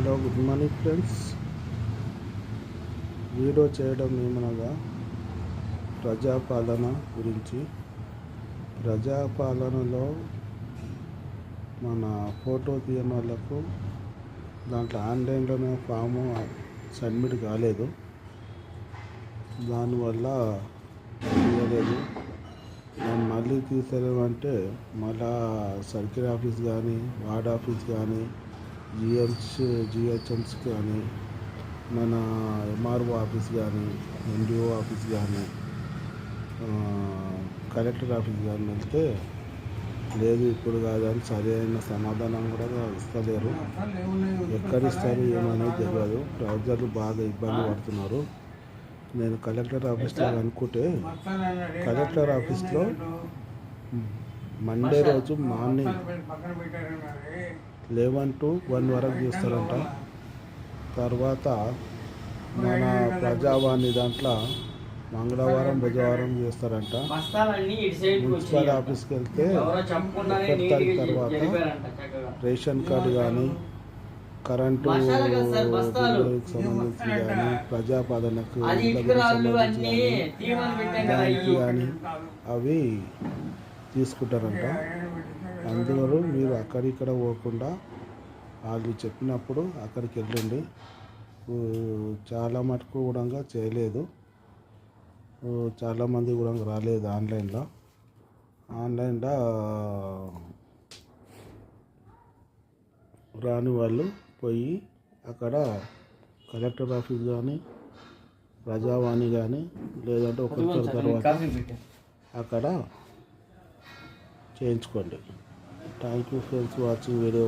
Hello, good morning friends. Video చేయడం ఏమనగా ప్రజాపాలన గురించి. ప్రజాపాలనలో మన ఫోటో తీయని వాళ్ళకు దాంట్లో ఆన్లైన్లోనే ఫాము సబ్మిట్ కాలేదు, దానివల్ల తీయలేదు. దాన్ని మళ్ళీ తీసేమంటే మళ్ళా సర్కిల్ ఆఫీస్ కానీ, వార్డ్ ఆఫీస్ కానీ, జిహెచ్ఎంస్ కానీ, మన ఎంఆర్ఓ ఆఫీస్ కానీ, ఎన్జిఓ ఆఫీస్ కానీ, కలెక్టర్ ఆఫీస్ కానీ వెళ్తే లేదు ఇప్పుడు కాదని సరైన సమాధానం కూడా ఇస్తలేరు. ఎక్కడిస్తారు ఏమనేది తెలియదు. ప్రజలు బాగా ఇబ్బంది పడుతున్నారు. నేను కలెక్టర్ ఆఫీస్లో అనుకుంటే కలెక్టర్ ఆఫీస్లో మండే రోజు మార్నింగ్ 11 to 1 వరకు చూస్తారంట. తర్వాత మన ప్రజావాణి దాంట్లో మంగళవారం, బుధవారం చేస్తారంట. మున్సిపల్ ఆఫీస్కి వెళ్తే 1 తారీఖు తర్వాత రేషన్ కార్డు కానీ, కరెంటు సంబంధించి కానీ, ప్రజాపాలనకు సంబంధించి కానీ అవి తీసుకుంటారంట. అందులో మీరు అక్కడిక్కడ పోకుండా వాళ్ళు చెప్పినప్పుడు అక్కడికి వెళ్ళండి. చాలా మటుకు కూడా చేయలేదు, చాలామంది కూడా రాలేదు. ఆన్లైన్లో రాని వాళ్ళు పోయి అక్కడ కలెక్టర్ ఆఫీస్ కానీ, ప్రజావాణి కానీ, లేదంటే ఒకరి తర్వాత అక్కడ చేయించుకోండి. Thank you friends watching video.